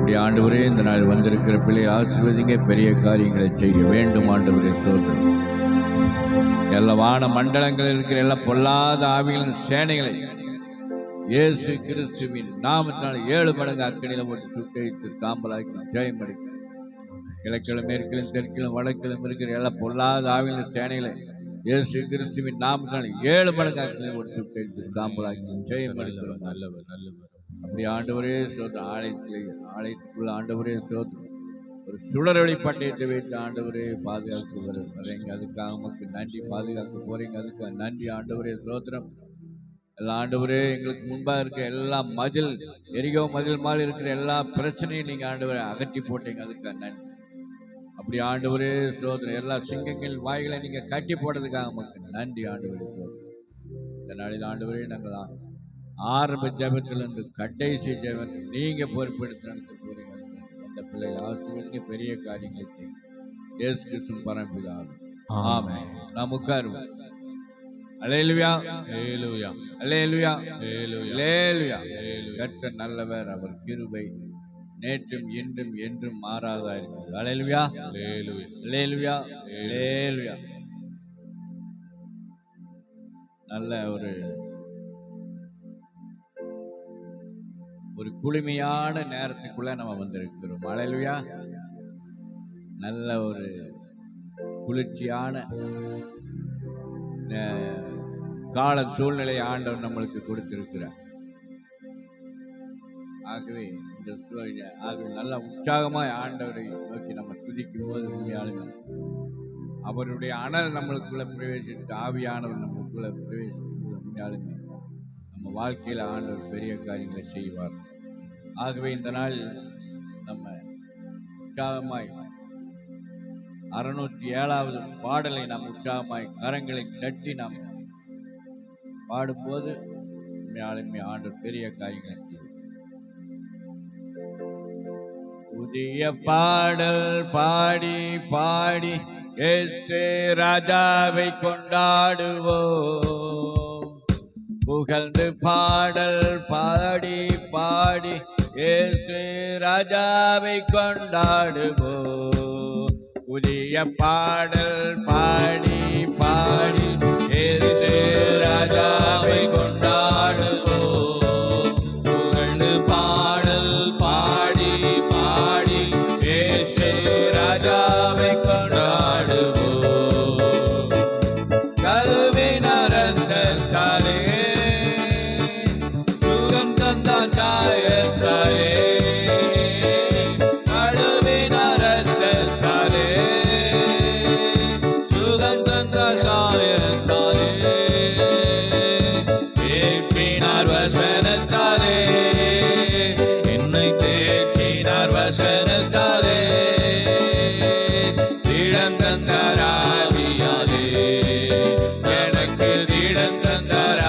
அப்படி ஆண்டவரே இந்த நாள் வந்திருக்கிற பிள்ளை ஆசீர்வதிங்க, பெரிய காரியங்களை செய்ய வேண்டும் ஆண்டவரே. சோதரம் எல்லா வான மண்டலங்களில் இருக்கிற எல்லா பொல்லாத ஆவிகளின் சேனைகளை இயேசு கிறிஸ்துவின் நாமத்தினால் 7 மடங்கு அக்கடியில் போட்டு சுட்டழித்து காம்பலாக்கி ஜெயம் அளிக்க. கிழக்கிலும் மேற்கிலும் தெற்கிலும் வடக்கிலும் இருக்கிற எல்லா பொல்லாத ஆவிகளின் சேனைகளை இயேசு கிறிஸ்துவின் நாமத்தினால் 7 மடங்கு அக்கடியில் போட்டு சுட்டழித்து காம்பலாக்கி ஜெயம் அளிக்கிறோம். நல்லவர் நல்லவர். அப்படி ஆண்டவரே சோதரம் ஆலயத்துக்குள்ள ஆண்டவரே சோதரம் ஒரு சுடரொளி பட்டயத்தை வைத்து ஆண்டவரே பாதுகாத்து வரீங்க. அதுக்காக நமக்கு நன்றி. பாதுகாக்க போறீங்க, அதுக்காக நன்றி ஆண்டவரே. சோதரம் எல்லா ஆண்டவரே எங்களுக்கு முன்பாக இருக்க எல்லா மதில் எரிகோ மதில் மாதிரி இருக்கிற எல்லா பிரச்சனையும் நீங்க ஆண்டவரை அகற்றி போட்டீங்க, அதுக்காக நன்றி. அப்படி ஆண்டவரே சோதரம் எல்லா சிங்கங்கள் வாய்களை நீங்க கட்டி போட்டதுக்காக நமக்கு நன்றி ஆண்டவரே. சோதரம் இந்த நாளில் ஆண்டவரே நாங்கள் ஆரம்ப ஜபத்திலிருந்து கடைசி ஜபத்தை நீங்க பொறுப்பெடுத்து நடத்த போறீங்க. அந்த பிள்ளைகள் ஆசீர்வதிங்க, பெரிய காரியங்களை செய்யுங்க. இயேசு கிறிஸ்து பரம்பிதாவே ஆமென். நாம் உட்காருவோம். அல்லேலூயா அல்லேலூயா அல்லேலூயா அல்லேலூயா. கர்த்தர் நல்லவர், அவர் கிருபை நேற்றும் இன்றும் என்றும் மாறாதா இருக்கிறது. அல்லேலூயா அல்லேலூயா அல்லேலூயா அல்லேலூயா. நல்ல ஒரு குளுமையான நேரத்துக்குள்ள நம்ம வந்திருக்கிறோம். அல்லேலூயா. நல்ல ஒரு குளிர்ச்சியான கால சூழ்நிலை ஆண்டவர் நம்மளுக்கு கொடுத்திருக்கிறார். ஆகவே நல்ல உற்சாகமாய் ஆண்டவரை நோக்கி நம்ம துதிக்கும் போது உண்மையாலுமே அவருடைய அனல் நம்மளுக்குள்ள பிரவேசித்து ஆவியானவர் நம்மளுக்குள்ள பிரவேசிக்கும் போது உண்மையாலுமே நம்ம வாழ்க்கையில் ஆண்டவர் பெரிய காரியங்களை செய்வார். ஆகவே இந்த நாள் நம்ம உற்சாகமாய் 607வது பாடலை நாம் உற்சாகமாய் கரங்களை தட்டி நாம் பாடும்போது உண்மையாலுமே ஆண்டவர் பெரிய காரியங்களை செய்வார். புதிய பாடல் பாடி பாடி இயேசு ராஜாவை கொண்டாடுவோம். புகழ்ந்து பாடல் பாடி பாடி இயேசு ராஜாவை கொண்டாடுவோம். புதிய பாடல் பாடி பாடி இயேசு ராஜாவை கொண்டாடுவோம். புகழ்ந்து பாடல் பாடி பாடி இயேசு ராஜாவை கொண்டாடுவோம். கல்வின் அரசத்தாலே சுகம் தந்த காயத்தாலே, கல்வின் அரசத்தாலே சுகம் தந்த காயத்தாலே, தேற்றினார் வசனத்தாலே என்னை தேற்றினார் வசனத்தாலே, திடம் தந்தார் ஆவியாலே எனக்கு திடம் தந்தார்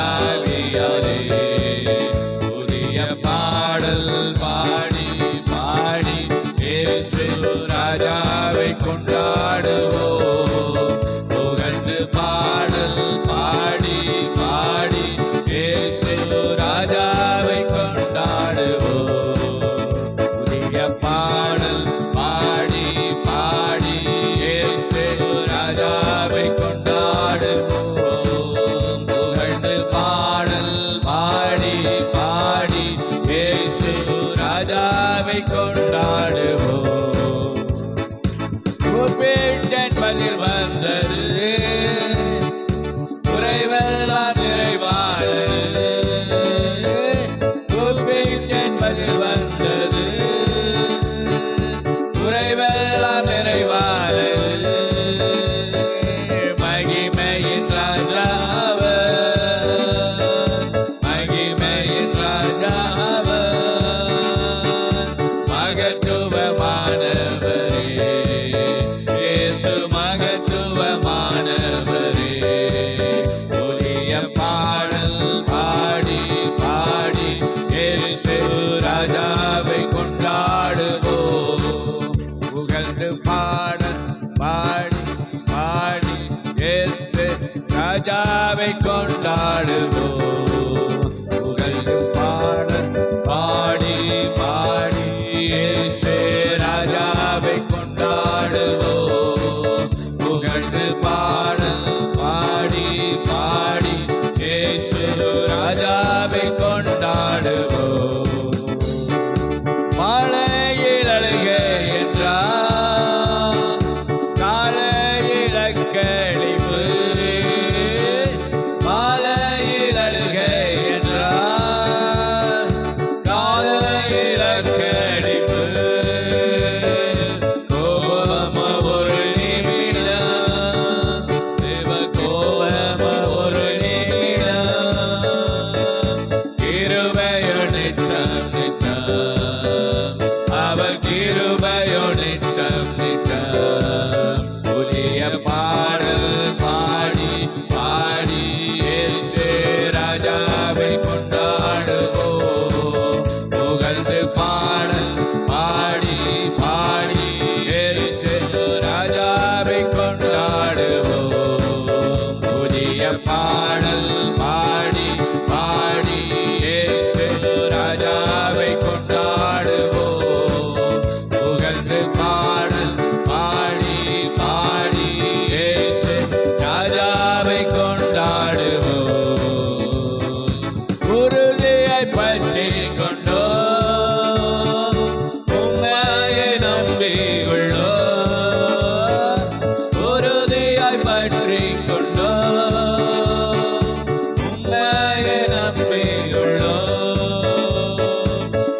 உம்மையே நம்பியுள்ளோம்.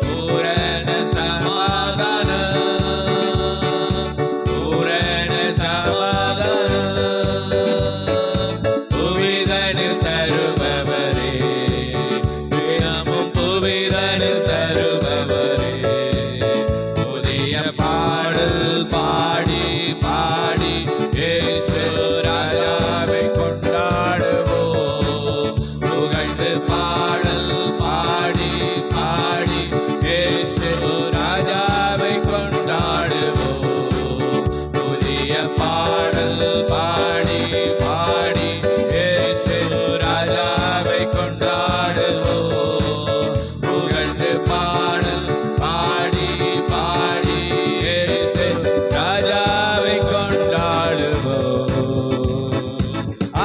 பூரண சமாதானம், பூரண சமாதானம் புவிதனில் தருபவரே, தினமும் புவிதனில் தருபவரே. புதிய பாடல் பாடி பாடி இயேசு ராஜாவை கொண்டாடுவோம். புகழ்ந்து பாடல் பாடி பாடி இயேசு ராஜாவை கொண்டாடுவோம். புதிய பாடல் பாடி பாடி இயேசு ராஜாவை கொண்டாடுவோம். புகழ்ந்து பாடல் பாடி பாடி இயேசு ராஜாவை கொண்டாடுவோம்.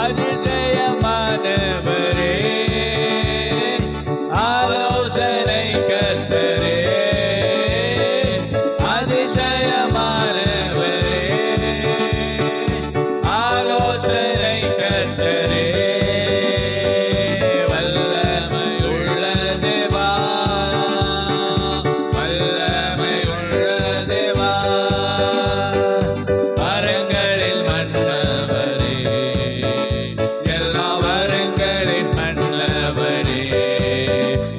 அதிசயமானவரே, ஆலோசனை கர்த்தரே, அதிசயமானவரே, ஆலோசனை கர்த்தரே, வல்லமையுள்ள தேவா, வல்லமையுள்ள தேவா, வரங்களில் மன்னவரே, எல்லா வரங்களின் மன்னவரே.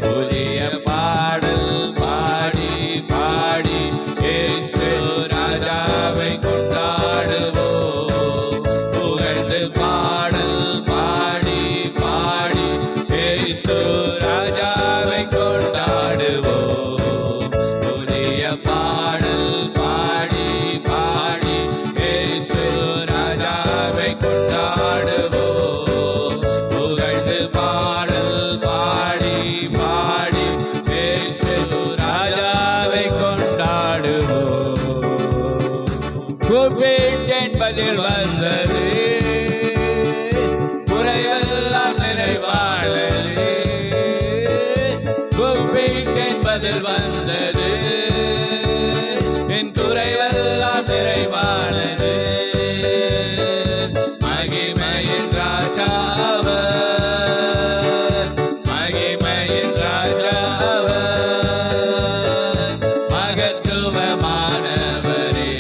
புதிய பாடல் பாடி பாடி இயேசு ராஜாவை கொண்டாடுவோம். புகழ்ந்து பாடல் பாடி பாடி இயேசு ராஜாவை கொண்டாடுவோம். புதிய பாடல் பாடி பாடி இயேசு ராஜாவை கொண்டாடுவோம். புகழ்ந்து பாடல் பாடி பாடி இயேசு ராஜாவை கொண்டாடுவோம். கூப்பிட்டேன் பதில் வந்தது, குறையெல்லாம் நிறைவானது. கூப்பிட்டேன் பதில் வந்தது, என் குறைவெல்லாம் நிறைவானது. மகிமையின் ராஜாவர், மகிமையின் ராஜாவர், மகத்துவமானவரே,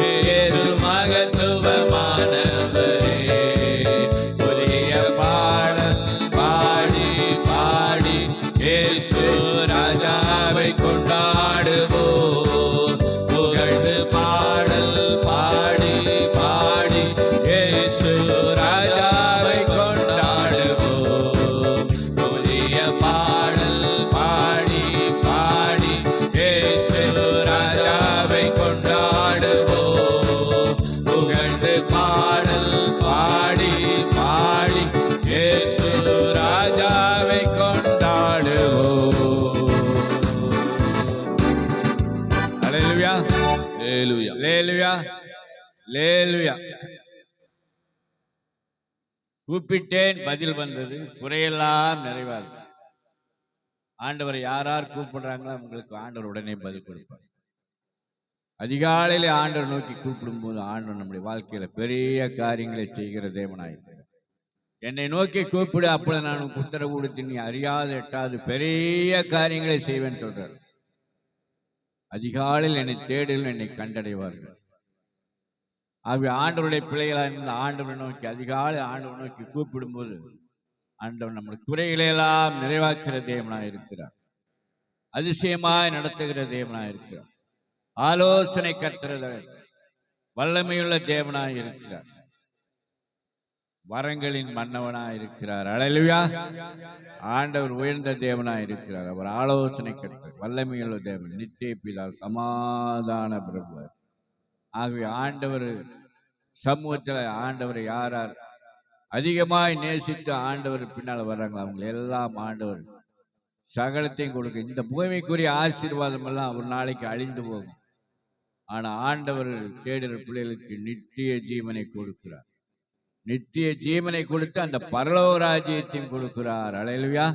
இயேசு மகத்துவமானவரே. புதிய பாடல் பாடி பாடி இயேசு ராஜாவை கொண்டாடுவோம். புகழ்ந்து பாடல் பாடி பாடி இயேசு ராஜாவை கொண்டாடுவோம். புதிய பாடல் பாடி பாடி இயேசு ராஜாவை கொண்டாடுவோம். புகழ்ந்து பாடல் பாடி பாடி இயேசு ராஜாவை கொண்டாடுவோம். அல்லேலூயா, அல்லேலூயா, அல்லேலூயா, அல்லேலூயா. கூப்பிட்டேன் பதில் வந்தது, குறையெல்லாம் நிறைவாது. ஆண்டவர் யார் யார் கூப்பிடுறாங்களோ அவங்களுக்கு ஆண்டவர் உடனே பதில் கொடுப்பார். அதிகாலையில ஆண்டவர் நோக்கி கூப்பிடும்போது ஆண்டவர் நம்முடைய வாழ்க்கையில பெரிய காரியங்களை செய்கிற தேவனாயிருக்கிறார். என்னை நோக்கி கூப்பிடு, அப்பொழுது நான் உனக்கு உத்தரவு கொடுத்து நீ அறியாத எட்டாவது பெரிய காரியங்களை செய்வேன் சொல்றார். அதிகாலையில் என்னை தேடலும் என்னை கண்டடைவார்கள். ஆகவே ஆண்டவருடைய பிள்ளைகளாக இருந்த ஆண்டவரை நோக்கி அதிகாலை ஆண்டவரை நோக்கி கூப்பிடும்போது ஆண்டவர் நம்முடைய குறைகளையெல்லாம் நிறைவாக்குகிற தேவனாய் இருக்கிறார். அதிசயமாய் நடத்துகிற தேவனாய் இருக்கிறார். ஆலோசனை கர்த்தர் வல்லமையுள்ள தேவனாய் இருக்கிறார். வரங்களின் மன்னவனாய் இருக்கிறார். அல்லேலூயா. ஆண்டவர் உயர்ந்த தேவனாய் இருக்கிறார். அவர் ஆலோசனை கர்த்தர், வல்லமையுள்ள தேவன், நித்திய பிதா, சமாதான பிரபு. ஆகவே ஆண்டவர் சமூகத்தில் ஆண்டவரை யார் யார் அதிகமாய் நேசித்து ஆண்டவர் பின்னால் வர்றாங்களோ அவங்க எல்லாம் ஆண்டவர் சகலத்தையும் கொடுக்க. இந்த பூமிக்குரிய ஆசீர்வாதம் எல்லாம் ஒரு நாளைக்கு அழிந்து போகும். ஆனா ஆண்டவர் தேடுற பிள்ளைகளுக்கு நித்திய ஜீவனை கொடுக்கிறார். நித்திய ஜீவனை கொடுத்து அந்த பரலோக ராஜ்யத்தையும் கொடுக்கிறார். அல்லேலூயா.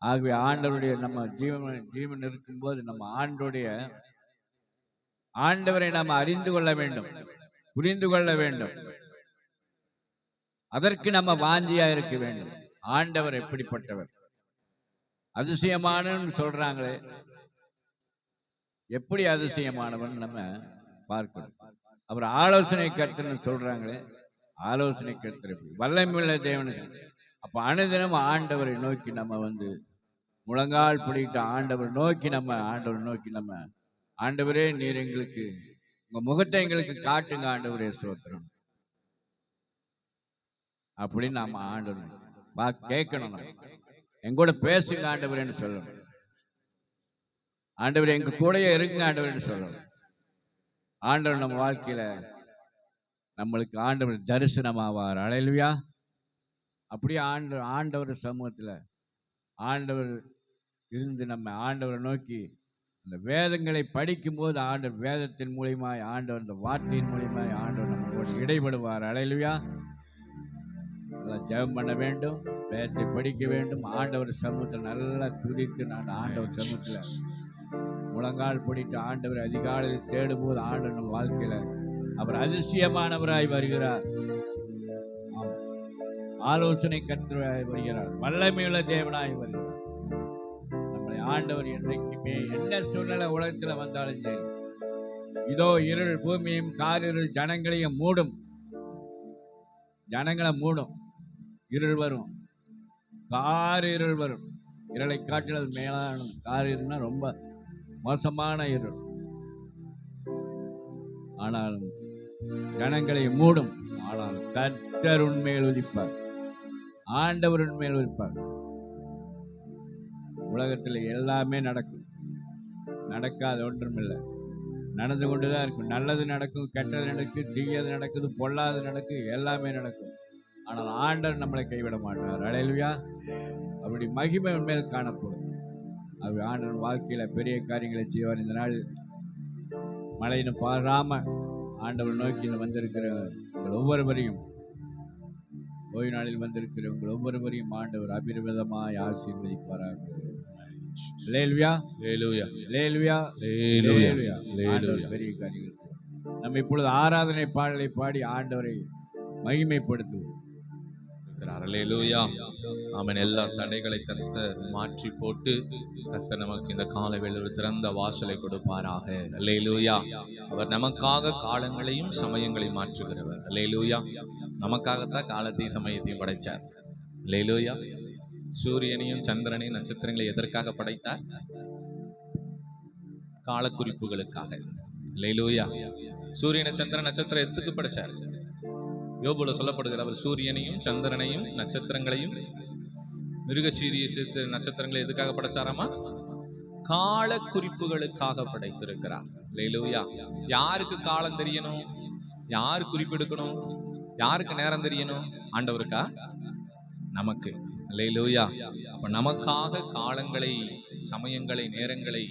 ஆகவே ஆண்டவருடைய நம்ம ஜீவன் இருக்கும்போது நம்ம ஆண்டவரை நாம் அறிந்து கொள்ள வேண்டும், புரிந்து கொள்ள வேண்டும். அதற்கு நம்ம வாஞ்சியா இருக்க வேண்டும். ஆண்டவர் எப்படிப்பட்டவர்? அதிசயமானன்னு சொல்றாங்களே, எப்படி அதிசயமானவன் நம்ம பார்க்கணும். அவர் ஆலோசனை கர்த்தர்னு சொல்றாங்களே, ஆலோசனை கர்த்தர் எப்படி? வல்லமையுள்ள தேவன். அப்ப அனுதினம் ஆண்டவரை நோக்கி நம்ம முழங்கால் பிடிக்கிட்டு ஆண்டவரை நோக்கி நம்ம ஆண்டவரே, நீர் எங்களுக்கு உங்க முகத்தை எங்களுக்கு காட்டுங்க ஆண்டவரே, ஸ்தோத்திரம் அப்படின்னு நாம ஆண்டவர் கேட்கணும். எங்கூட பேசுங்க ஆண்டவரேன்னு சொல்லணும். ஆண்டவர் எங்க கூடயே இருக்குங்க ஆண்டவர்னு சொல்லணும். ஆண்டவர் நம்ம வாழ்க்கையில நம்மளுக்கு ஆண்டவர் தரிசனமாவார். அல்லேலூயா. அப்படியே ஆண்டவர் சமூகத்தில் ஆண்டவர் இருந்து நம்ம ஆண்டவரை நோக்கி அந்த வேதங்களை படிக்கும் போது ஆண்டவர் வேதத்தின் மூலியமாய் ஆண்டவர் இந்த வார்த்தையின் மூலியமாய் ஆண்டவர் நம்மளோட இடைபடுவார். அல்லேலூயா. நல்லா ஜெபம் பண்ண வேண்டும், வேதத்தை படிக்க வேண்டும், ஆண்டவர் சமூகத்தில் நல்லா துதித்து நான் ஆண்டவர் சமூகத்தில் முழங்கால் பிடித்து ஆண்டவர் அதிகாலையில் தேடும் போது ஆண்டவர் நம்ம வாழ்க்கையில அவர் அதிசயமானவராய் வருகிறார். ஆலோசனை கர்த்தராய் வருகிறார். வல்லமையுள்ள தேவனாய் வருகிறார். நம்மளை ஆண்டவர் என்றைக்குமே என்ன சூழ்நிலை உலகத்தில் வந்தாலும் சரி, இதோ இருள் பூமியும் காரிருள் ஜனங்களையும் மூடும். ஜனங்களை மூடும். இருள் வரும், காரிருள் வரும். இருளை காட்டினது மேலான காரிருள்னா ரொம்ப மோசமான இருள். ஆனாலும் ஜனங்களை மூடும். ஆனாலும் கர்த்தர் உண்மையில் உதிப்பார். ஆண்டவர் உண்மையில் உதிப்பார். உலகத்தில் எல்லாமே நடக்கும், நடக்காத ஒன்றுமில்லை. நடந்து கொண்டுதான் இருக்கும். நல்லது நடக்கும், கெட்டது நடக்கும், தீயது நடக்குது, பொல்லாது நடக்கும், எல்லாமே நடக்கும். ஆனால் ஆண்டவர் நம்மளை கைவிட மாட்டார். அல்லேலூயா. அப்படி மகிமை உண்மையில் காணப்படும். அவர் ஆண்டவர் வாழ்க்கையில பெரிய காரியங்களை செய்வார். இந்த நாள் மழைன்னு பாராம ஆண்டவர் நோக்கி வந்திருக்கிற உங்கள் ஒவ்வொருவரையும், ஓய்வு நாளில் வந்திருக்கிற உங்கள் ஒவ்வொருவரையும் ஆண்டவர் அபிர்விதமாய் ஆசீர்வதிப்பாராக. அல்லேலூயா, அல்லேலூயா, அல்லேலூயா, அல்லேலூயா, அல்லேலூயா. பெரிய காரியங்கள். நம்ம இப்பொழுது ஆராதனை பாடலை பாடி ஆண்டவரை மகிமைப்படுத்துவோம். அல்லேலூயா. ஆமென். எல்லா தடைகளை கர்த்தர் மாற்றி போட்டு கர்த்தர் நமக்கு இந்த கால வேளையில் திறந்த வாசலை கொடுப்பாராக. அல்லேலூயா. அவர் நமக்காக காலங்களையும் சமயங்களையும் மாற்றுகிறவர். அல்லேலூயா. நமக்காகத்தான் காலத்தையும் சமயத்தையும் படைத்தார். அல்லேலூயா. சூரியனையும் சந்திரனையும் நட்சத்திரங்களை எதற்காக படைத்தார்? காலக்குறிப்புகளுக்காக. அல்லேலூயா. சூரியனை சந்திரன் நட்சத்திரம் எதுக்கு படைச்சார்? யோபுல சொல்லப்படுகிற அவர் சூரியனையும் சந்திரனையும் நட்சத்திரங்களையும் மிருகசீரிய நட்சத்திரங்களை எதுக்காக படைச்சாராமா? கால குறிப்புகளுக்காக படைத்திருக்கிறார். அல்லேலூயா. யாருக்கு காலம் தெரியணும்? யார் குறிப்பெடுக்கணும்? யாருக்கு நேரம் தெரியணும்? ஆண்டவருக்கா? நமக்கு. அல்லேலூயா. அப்ப நமக்காக காலங்களை, சமயங்களை, நேரங்களை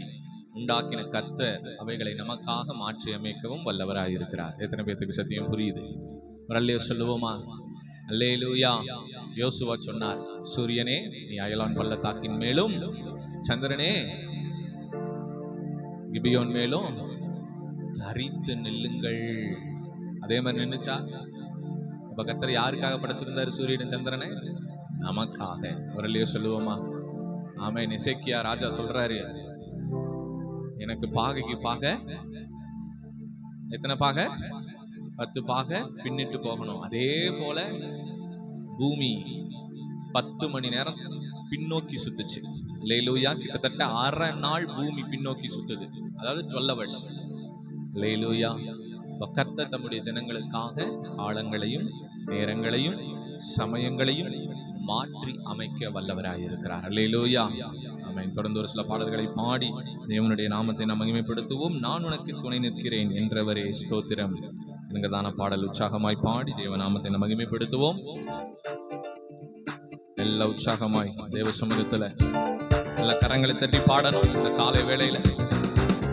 உண்டாக்கின கர்த்தர் அவைகளை நமக்காக மாற்றி அமைக்கவும் வல்லவராயிருக்கிறார். எத்தனை பேருக்கு சத்தியம் புரியுது? அல்லேலூயா சொல்லுவோமா? அல்லேலூயா. யோசுவா சொன்னார், சூரியனே நீ அயலான் பள்ளத்தாக்கின் மேலும், சந்திரனே கிபியோன் மேலும் தரித்து நில்லுங்கள். அதே மாதிரி நின்னுச்சா? அப்ப கர்த்தர் யாருக்காக படைச்சிருந்தாரு சூரியன் சந்திரனை? நமக்காக. அல்லேலூயா சொல்லுவோமா? ஆமென். எசேக்கியா ராஜா சொல்றாரு, எனக்கு பாகைக்கு பாகை எத்தனை பாகை? 10 பாகை பின்னிட்டு போகணும். அதே போல பூமி 10 மணி நேரம் பின்னோக்கி சுத்துச்சு. அல்லேலூயா. கிட்டத்தட்ட 1/2 நாள் பூமி பின்னோக்கி சுத்துது. அதாவது 12 hours. அல்லேலூயா. கர்த்தர் தம்முடைய ஜனங்களுக்காக காலங்களையும் நேரங்களையும் சமயங்களையும் மாற்றி அமைக்க வல்லவராயிருக்கிறார். அல்லேலூயா. ஆமென். தொடர்ந்து ஒரு சில பாடல்களை பாடி தேவனுடைய நாமத்தை நாம் மகிமைப்படுத்துவோம். நான் உனக்கு துணை நிற்கிறேன் என்றவரே ஸ்தோத்திரம் என்கிறதான பாடல் உற்சாகமாய் பாடி தேவநாமத்தை நாம் மகிமைப்படுத்துவோம். எல்லா உற்சாகமாய் தேவ சமூகத்துல எல்லா கரங்களை தட்டி பாடணும். இந்த காலை வேளையில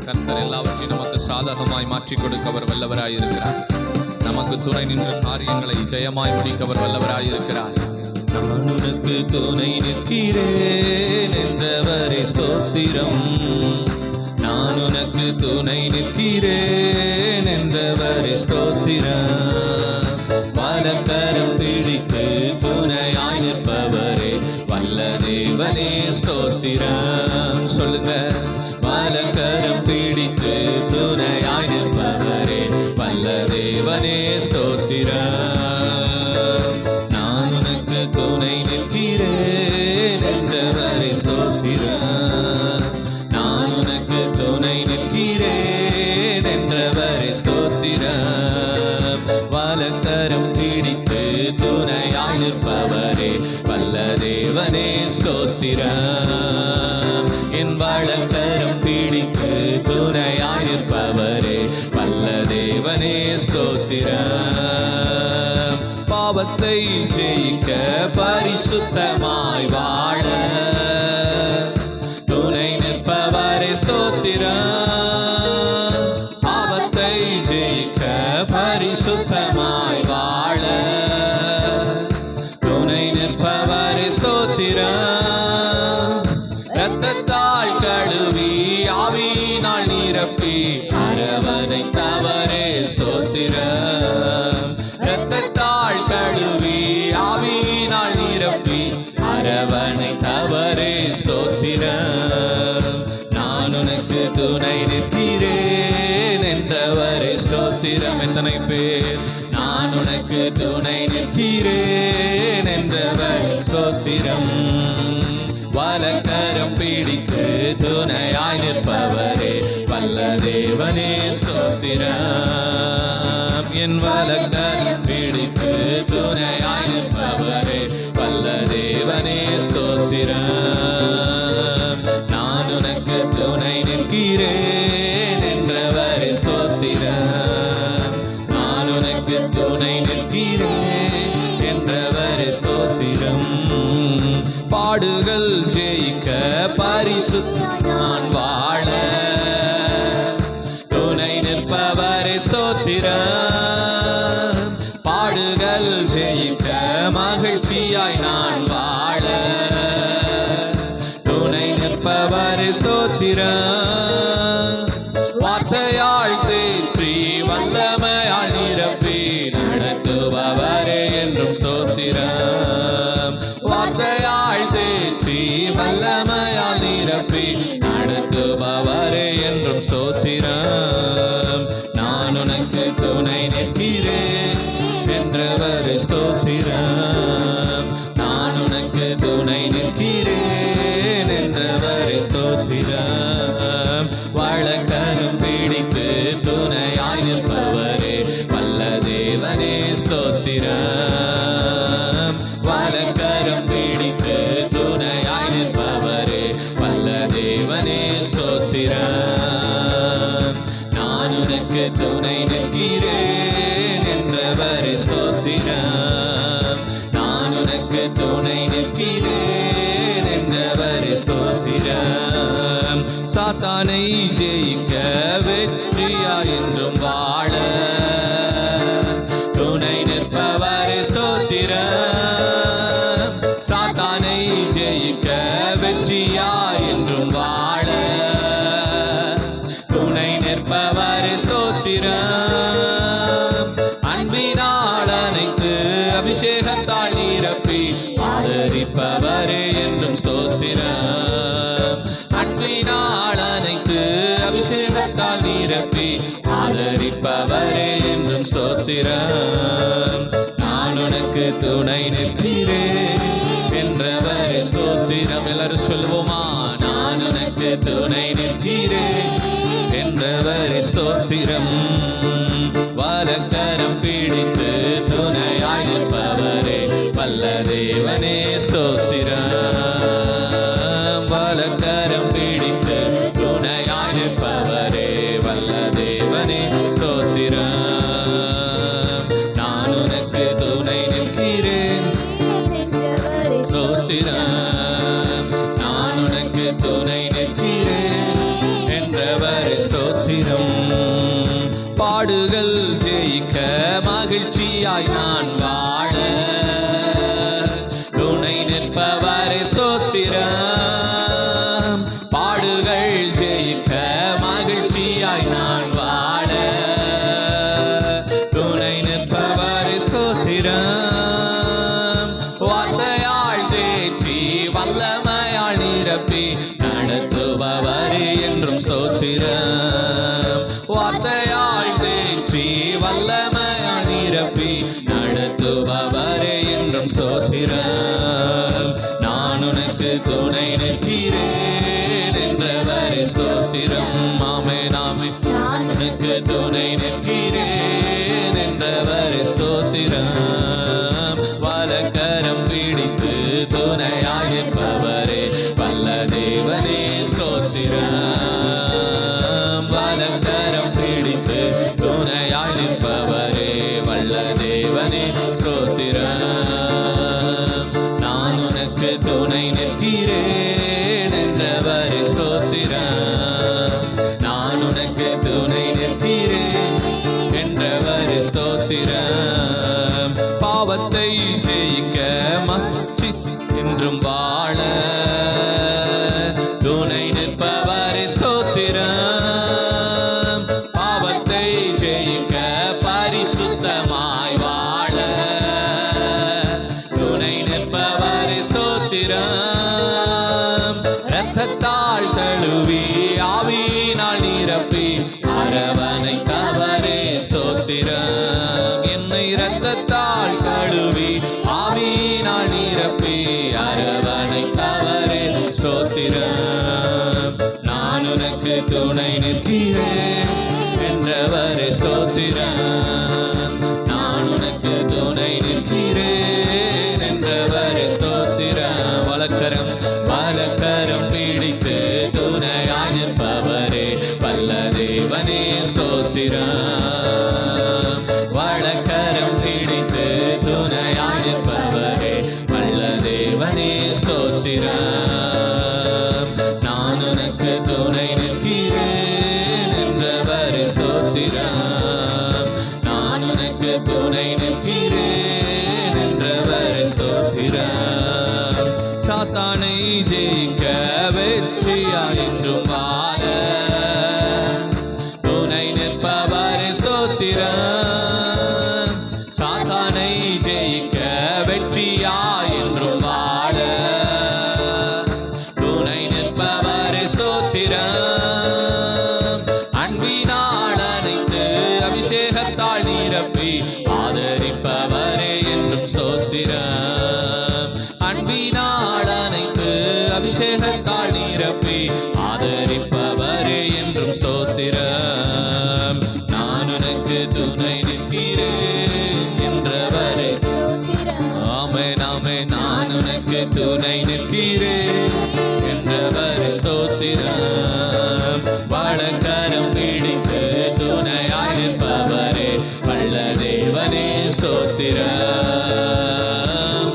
கர்த்தர் எல்லாவற்றையும் நமக்கு சாதகமாய் மாற்றி கொடுக்க அவர் வல்லவராயிருக்கிறார். நமக்கு துணை நின்ற காரியங்களை ஜெயமாய் முடிக்க அவர் வல்லவராயிருக்கிறார். நான் உனக்கு துணை நிற்கிறேன் என்றவரே ஸ்தோத்திரம். நான் உனக்கு துணை நிற்கிறேன் என்றவரே ஸ்தோத்திரம். வலக்கரம் பிடித்து துணையாய் நிற்பவரே தேவனே ஸ்தோத்திரம். சொல்லுங்க. வலக்கரம் பிடித்து துணையாய் நிற்பவரே வல்ல தேவனே ஸ்தோத்திரம். நான் உனக்கு துணை நிற்கிறேன் என்றவரே ஸ்தோத்திரம். நான் உனக்கு துணை நிற்கிறேன் என்றவரே ஸ்தோத்திரம். வலக்கரம் பிடித்து துணையாய் நிற்பவரே வல்ல தேவனே ஸ்தோத்திரம். என் வலக்கரம் பிடித்து துணையாய் நிற்பவரே வல்ல தேவனே ஸ்தோத்திரம். பாவத்தை ஜெயிக்க பரிசுத்தமாய் வாழ துணை நிற்பவரே ஸ்தோத்திரம். பாவத்தை ஜெயிக்க பரிசுத்தமாய் வாழ துணை நிற்பவரே ஸ்தோத்திரம். இரத்தத்தால் கழுவி ஆவியினால் நிரப்பி அரவணைத்தவரே ஸ்தோத்திரம். இரத்தத்தால் கழுவி ஆவியினால் நிரப்பி அரவணைத்தவரே ஸ்தோத்திரம். நான் உனக்கு துணை நிற்கிறேன் என்றவரே ஸ்தோத்திரம். எத்தனை பேர் நான் உனக்கு துணை நிற்கிறேன் என்றவர் ஸ்தோத்திரம். வலக்கரம் பிடித்து துணையாய் நிற்பவரே வல்ல தேவனே ஸ்தோத்திரம். என் வலக்கரம் பிடித்து துணையாய் நிற்பவரே வல்ல தேவனே ஸ்தோத்திரம். நான் உனக்கு துணை நிற்கிறேன் என்றவரே ஸ்தோத்திரம். நான் உனக்கு துணை நிற்கிறேன் என்றவரே ஸ்தோத்திரம். பாடுகள் ஜெயிக்க பரிசுத்த நான் வாழ துணை நிற்பவரே ஸ்தோத்திரம். பாடுகள் ஜெயிக்க மகிழ்ச்சியாய் நான் வாழ துணை நிற்பவரே ஸ்தோத்திரம். வார்த்தையால் தேற்றி வல்லமையால் நிரப்பி நடத்துபவரே என்றும் ஸ்தோத்திரம். வார்த்தையால் தேற்றி வல்லமையால் நிரப்பி நடத்துபவரே என்றும் ஸ்தோத்திரம். நான் உனக்கு துணை நிற்கிறேன் என்றவரே ஸ்தோத்திரம். நான் உனக்கு துணை நிற்கிறேன் என்றவரே ஸ்தோத்திரம். வலக்கரம் பிடித்து துணையாய் நிற்பவரே வல்ல தேவனே ஸ்தோத்திரம். வலக்கரம் பிடித்து துணையாய் நிற்பவரே வல்ல தேவனே ஸ்தோத்திரம். நான் உனக்கு துணை நிற்கிறேன் என்றவரே ஸ்தோத்திரம். நான் உனக்கு துணை நிற்கிறேன் என்றவரே ஸ்தோத்திரம். சாத்தானை ஜெயிக்க வெற்றியா என்றும் வாழ துணை நிற்பவரே ஸ்தோத்திரம். சாத்தானை ஜெயிக்க வெற்றியா என்றும் வாழ துணை நிற்பவரே ஸ்தோத்திரம். அன்பினால் அனைத்து அபிஷேகத்தால் நிரப்பி ஆதரிப்பவரே என்றும் ஸ்தோத்திரம். அன்பினால் அனைத்து அபிஷேகத்தால் நிரப்பி ஆதரிப்பவரே என்றும் ஸ்தோத்திரம். நான் உனக்கு துணை நிற்கிறேன் என்றவரே ஸ்தோத்திரம். எல்லாரும் சொல்லுவோமா? நான் உனக்கு துணை நிற்கிறேன் என்றவரே ஸ்தோத்திரம். வலக்கரம் பிடித்து துணையாய் நிற்பவரே வல்ல தேவனே ஸ்தோத்திரம். வலக்கரம் பிடித்து துணையாய் நிற்பவரே வல்ல தேவனே ஸ்தோத்திரம். நான் உனக்கு துணை நிற்கிறேன் ஸ்தோத்திரம். நான் உனக்கு துணை நிற்கிறேன் என்றவரே ஸ்தோத்திரம். பாடுகள் ஜெயிக்க மகிழ்ச்சியாய் நான் வாழ துணை நிற்பவரே ஸ்தோத்திரம். பாடுகள் ஜெயிக்க மகிழ்ச்சியாய் நான் வாழ துணை நிற்பவரே ஸ்தோத்திரம். வார்த்தையால் தேற்றி வல்லமையால் துணை நிற்கிறேன் என்றவரே ஸ்தோத்திரம். ஆமென் ஆமென். நான் உனக்கு துணை நிற்கிறேன் என்றவரே ஸ்தோத்திரம். வலக்கரம் பிடித்து துணையாய் நிற்பவரே வல்ல தேவனே ஸ்தோத்திரம். வலக்கரம் பிடித்து துணையாய் நிற்பவரே வல்ல தேவனே ஸ்தோத்திரம். நான் உனக்கு துணை நிற்கிறேன் என்றவரே ஸ்தோத்திரம். நான் உனக்கு துணை நிற்கிறேன் என்றவரே ஸ்தோத்திரம். பாவத்தை ஜெயிக்க மகிழ்ச்சி என்றும் வாழ துணை நிற்பவரே ஸ்தோத்திரம். பாவத்தை ஜெயிக்க பரிசுத்தமாய் வாழ துணை நிற்பவரே ஸ்தோத்திரம். இரத்தத்தால் கழுவி ஆவியினால் நிரப்பி அரவணைத்தவரே ஸ்தோத்திரம். என்னை இரத்தத்தால் கழுவி ஆவியினால் நிரப்பி அரவணைத்தவரே ஸ்தோத்திரம். நான் உனக்கு துணை நிற்கிறேன் என்றவரே ஸ்தோத்திரம். நான் உனக்கு துணை நிற்கிறேன் என்றவரே ஸ்தோத்திரம். வலக்கரம் வலக்கரம் பிடித்து துணையாய் நிற்பவரே வல்ல தேவனே ஸ்தோத்திரம். வலக்கரம் பிடித்து துணையாய் நிற்பவரே வல்ல தேவனே ஸ்தோத்திரம். நான் உனக்கு துணை நிற்கிறேன் என்றவரே ஸ்தோத்திரம். நான் உனக்கு துணை நிற்கிறேன் என்றவரே ஸ்தோத்திரம். சாத்தானை ஜெயிக்க வெற்றியா என்றும் வாழ துணை நிற்பவரே ஸ்தோத்திரம். சாத்தானை ஜெயிக்க வெற்றியா என்றும் வாழ துணை நிற்பவரே ஸ்தோத்திரம். அன்பினால் அனைத்து அபிஷேகத்தால் நிரப்பி ஆதரிப்பவரே என்றும் ஸ்தோத்திரம். அன்பினால் அனைத்து அபிஷேகத்தால் நிரப்பி ஆதரிப்பவரே என்றும் ஸ்தோத்திரம். நான் உனக்கு துணை நிற்கிறேன் என்றவரே ஆமென் ஆமென். நான் உனக்கு துணை நிற்கிறேன் என்றவரே ஸ்தோத்திரம். வலக்கரம் பிடித்து துணையாய் நிற்பவரே வல்ல தேவனே ஸ்தோத்திரம்.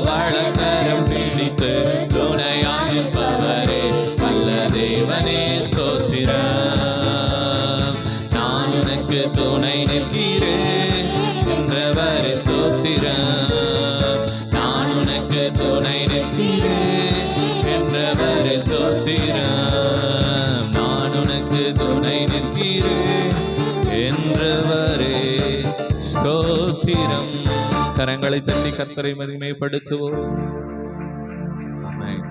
வலக்கரம் பிடித்து துணையாய் நிற்பவரே வல்ல தேவனே ஸ்தோத்திரம். நான் உனக்கு துணை நிற்கிறேன் என்றவரே ஸ்தோத்திரம். நான் உனக்கு துணை நிற்கிறேன் என்றவரே ஸ்தோத்திரம். நான் உனக்கு துணை நிற்கிறேன் என்றவரே ஸ்தோத்திரம். கரங்களை தட்டி கர்த்தரை மகிமைப்படுத்துவோம். ஆமென்.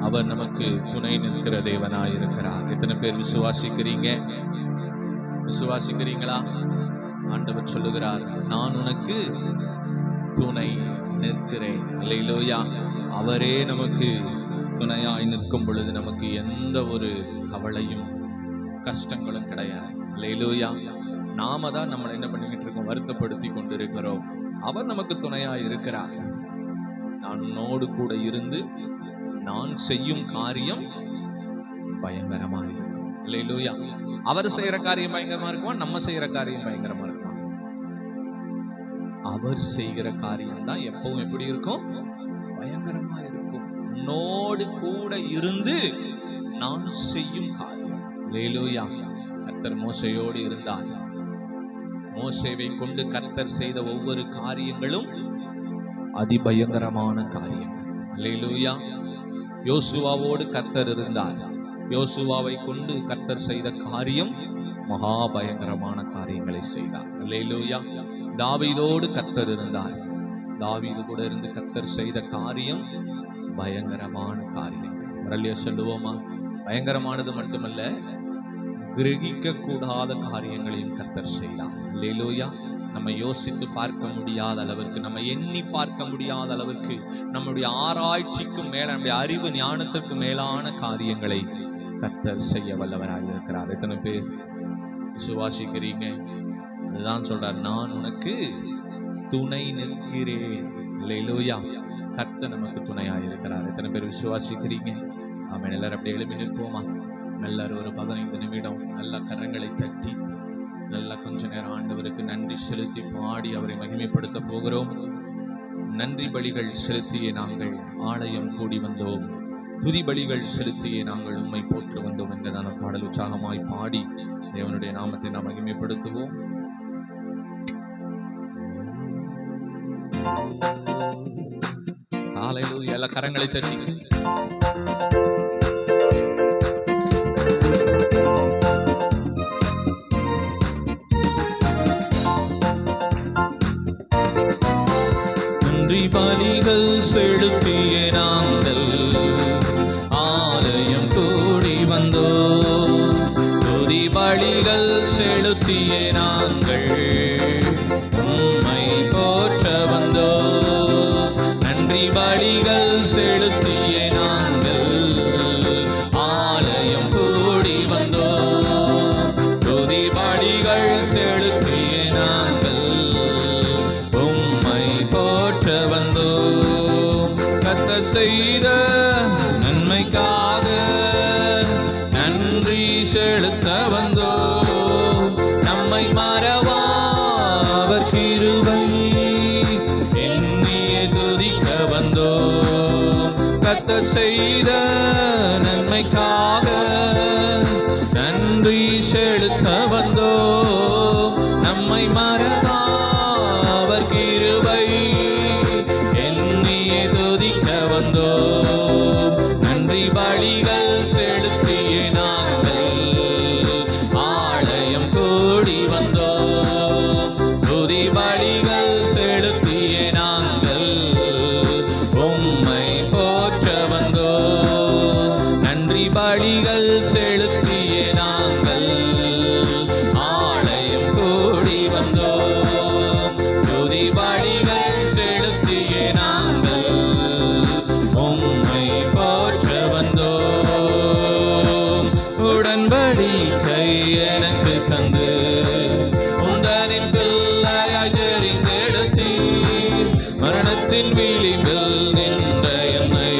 அவர் நமக்கு துணை நிற்கிற தேவனாய் இருக்கிறார். எத்தனை பேர் விசுவாசிக்கிறீங்க? விசுவாசிக்கிறீங்களா? ஆண்டவர் சொல்லுகிறார், நான் உனக்கு துணை நிற்கிறேன். அல்லேலூயா. அவரே நமக்கு துணையாய் நிற்கும் பொழுது நமக்கு எந்த ஒரு கவலையும் கஷ்டங்களும் கிடையாது. அல்லேலூயா. நாம தான் நம்மளை என்ன பண்ணிக்கிட்டு இருக்கோம்? வருத்தப்படுத்தி கொண்டிருக்கிறோம். அவர் நமக்கு துணையாய் இருக்கிறார். நான் உன்னோடு கூட இருந்து நான் செய்யும் காரியம் பயங்கரமா இருக்கும். அல்லேலூயா. அவர் செய்யற காரியம் பயங்கரமா இருக்குமா? நம்ம செய்யற காரியம் பயங்கரமா இருக்குமா? அவர் செய்கிற காரியம் தான் எப்பவும் எப்படி இருக்கும்? பயங்கரமா இருக்கும். உன்னோடு கூட இருந்து நான் செய்யும் காரியம். அல்லேலூயா. கர்த்தர் மோசேயோடு இருந்தார். மோசேவை கொண்டு கர்த்தர் செய்த ஒவ்வொரு காரியங்களும் அதிபயங்கரமான காரியங்கள். அல்லேலூயா. யோசுவாவோடு கர்த்தர் இருந்தார். யோசுவாவை கொண்டு கர்த்தர் செய்த காரியம் மகா பயங்கரமான காரியங்களை செய்தார். அல்லேலூயா. தாவீதோடு கர்த்தர் இருந்தார். தாவீது கூட இருந்து கர்த்தர் செய்த காரியம் பயங்கரமான காரியங்கள். வரலையா சொல்லுவோமா? பயங்கரமானது மட்டுமல்ல, கிரகிக்க கூடாத காரியங்களையும் கர்த்தர் செய்தார். அல்லேலூயா. நம்ம யோசித்து பார்க்க முடியாத அளவிற்கு, நம்ம எண்ணி பார்க்க முடியாத அளவிற்கு, நம்முடைய ஆராய்ச்சிக்கும் மேல, நம்முடைய அறிவு ஞானத்திற்கும் மேலான காரியங்களை கர்த்தர் செய்ய வல்லவராக இருக்கிறார். எத்தனை பேர் விசுவாசிக்கிறீங்க? அதுதான் சொல்றார், நான் உனக்கு துணை நிற்கிறேன். அல்லேலூயா. கர்த்தர் நமக்கு துணையாக இருக்கிறார். எத்தனை பேர் விசுவாசிக்கிறீங்க? ஆமென். எல்லாரும் அப்படியே எழுப்பி நிற்போமா? எல்லாரும் ஒரு 15 நிமிடம் நல்ல கரங்களை தட்டி நல்லா கொஞ்ச நேரம் ஆண்டவருக்கு நன்றி செலுத்தி பாடி அவரை மகிமைப்படுத்த போகிறோம். நன்றி பலிகள் செலுத்தியே நாங்கள் ஆலயம் கூடி வந்தோம், துதி பலிகள் செலுத்தியே நாங்கள் உம்மை போற்று வந்தோம் என்கிறதான பாடல் உற்சாகமாய் பாடி தேவனுடைய நாமத்தை நாம் மகிமைப்படுத்துவோம். ஹல்லேலூயா. எல்லா கரங்களை தட்டி நன்றி பலிகள் செலுத்திய நாங்கள் ஆலயம் கூடி வந்தோம், துதி பலிகள் செலுத்திய நாங்கள் உம்மை போற்ற வந்தோம். நன்றி பலிகள் செலுத்திய நாங்கள் ஆலயம் கூடி வந்தோம், துதி பலிகள் செலுத்திய நாங்கள் உம்மை போற்ற வந்தோம். கர்த்தர் செய்த நன்மைக்காக நன்றி செலுத்த வந்தோம், நம்மை மறவா அவர் கிருபை எண்ணியே துதிக்க வந்தோம். கர்த்தர் செய்த நன்மைக்காக நன்றி செலுத்த வந்தோம், நம்மை மறவா அவர் கிருபை எண்ணியே துதிக்க வந்தோம். நன்றி பலிகள் செலுத்திய நாங்கள் ஆலயம் கூடி வந்தோம், துதி பலிகள் செலுத்திய நாங்கள் உம்மை போற்ற வந்தோம். நன்றி பலிகள் செலுத்திய நாங்கள் ஆலயம் கூடி வந்தோம், துதி பலிகள் செலுத்திய நாங்கள் உம்மை போற்ற வந்தோம். உடன்படிக்கை எனக்கு தந்து உந்தனின் பிள்ளையாய் தெரிந்தெடுத்தீர், மரணத்தின் விளிம்பில் நின்ற என்னை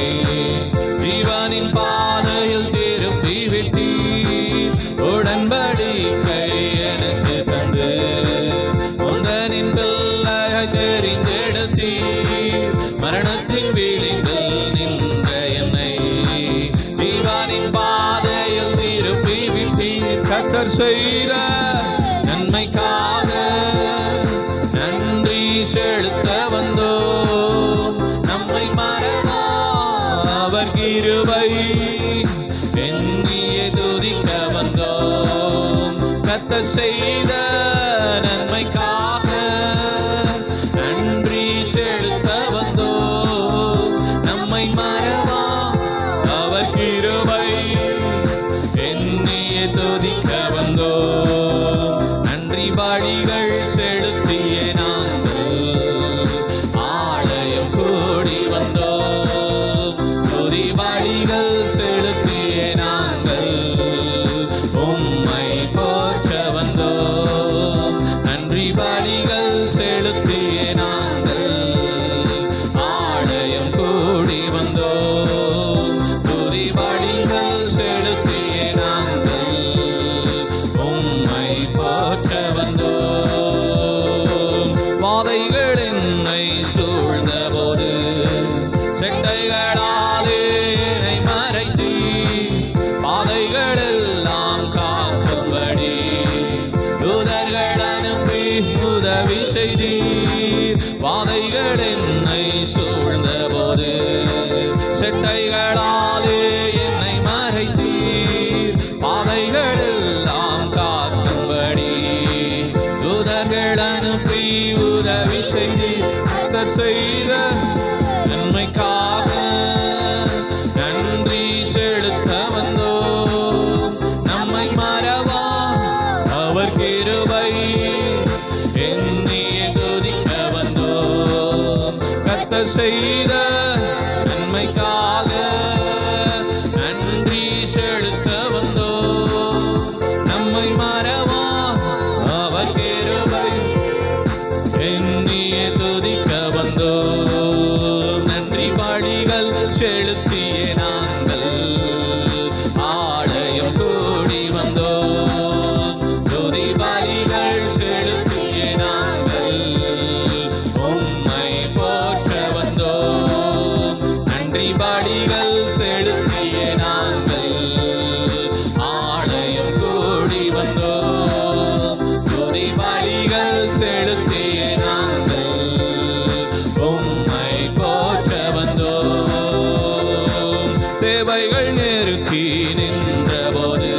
ஜீவனின் பாதையில் திருப்பி விட்டீர். உடன்படிக்கை எனக்கு தந்து உந்தனின் பிள்ளையாய் தெரிந்தெடுத்தீர், மரணத்தின் விளிம்பில் நின்ற என்னை ஜீவனின் பாதையில் திருப்பி விட்டீர். கர்த்தர் செய்த நன்மைக்காக நன்றி செலுத்த வந்தோம், நம்மை மறவா அவர் கிருபை எண்ணியே துதிக்க வந்தோம். கர்த்தர் செய்த நன்மைக்காக நன்றி செலுத்த வந்தோம், நம்மை மறவா அவர் கிருபை எண்ணியே துதிக்க வந்தோம். நன்றி பலிகள் செலுத்திய நாங்கள் ஆலயம் கூடி வந்தோம், துதி பலிகள் செலுத்திய நாங்கள் உம்மை போற்ற வந்தோம். நன்றி பலிகள் செலுத்திய நாங்கள் ஆலயம் கூடி வந்தோம், துதி பலிகள் செலுத்திய நாங்கள் உம்மை போற்ற வந்தோம். வாதைகள் என்னை சூழ்ந்த போது செட்டைகளாலே என்னை மறைத்தீர், பாதைகள் எல்லாம் காக்கும்படி தூதர்கள் அனுப்பி உதவி செய்தீர். வாதைகள் என்னை சூழ்ந்த போது செட்டைகளாலே என்னை மறைத்தீர், பாதைகள் எல்லாம் காக்கும்படி தூதர்கள் அனுப்பி உதவி செய்தீர். கர்த்தர் செய்த நன்மைக்காக நன்றி செலுத்த வந்தோம், நம்மை மறவா அவர் கிருபை எண்ணி செய்த நன்மைக்காக நன்றி செலுத்த வந்தோ. நம்மை மறவா அவர் கிருபை எண்ணியே துதிக்க வந்தோ. நன்றி பலிகள் செலுத்தியே நாங்கள் ஆலயம் கூடி வந்தோ. துதி பலிகள் செலுத்தியே நாங்கள் உம்மை போற்ற வந்தோ. நன்றி பலிகள் செலுத்தியே நாங்கள் ஆலயம் கூடி வந்தோ. துதி பலிகள் செலுத்தியே நாங்கள் உம்மை போற்ற வந்தோ. தேவைகள் நெருக்கி நின்ற போது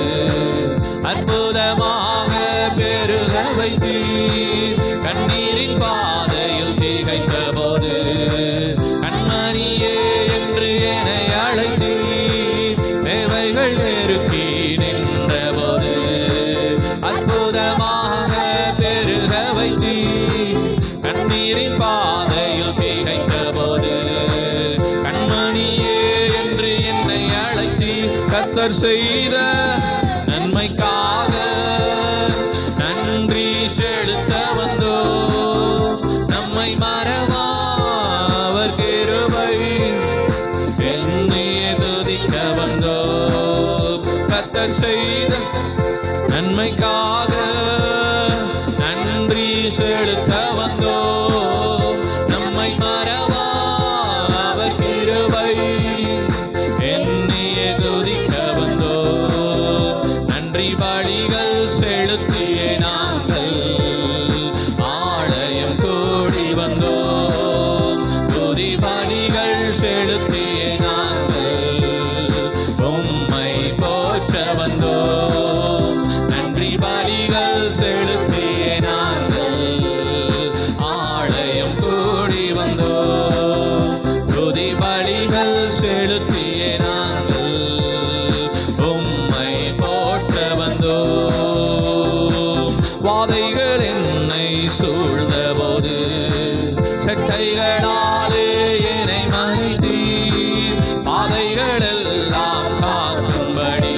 அற்புதமாக பெருக வைத்தீர். கண்ணீரின் பாதையில் திகைத்த போது கண்மணியே என்று என்னை அழைத்தீர். தேவைகள் நெருக்கி நின்ற போது அற்புதமாக பெருக வைத்தீர். கண்ணீரின் பாதையில் திகைத்த போது கண்மணியே என்று என்னை அழைத்தீர். கர்த்தர் செய்த நன்மைக்காக நன்றி செலுத்த வந்தோ. நம்மை மறவா அவர் கிருபை எண்ணியே துதிக்க வந்தோ. கர்த்தர் செய்த நன்மைக்காக நன்றி செலுத்த வந்தோ. நம்மை மறவா அவர் கிருபை எண்ணியே துதிக்க வந்தோ. நன்றி பலிகள் செலுத்தியே நாங்கள் ஆலயம் கூடி வந்தோ. துதி பலிகள் செலுத்தியே நாங்கள் உம்மை போற்ற வந்தோ. நன்றி பலிகள் செலுத்தியே நாங்கள் ஆலயம் கூடி வந்தோ. துதி பலிகள் செலுத்தியே நாங்கள் உம்மை போற்ற வந்தோ. வாதைகள் என்னை சூழ்ந்த போது செட்டைகளாலே என்னை மறைத்தீர். பாதைகள் எல்லாம் காக்கும்படி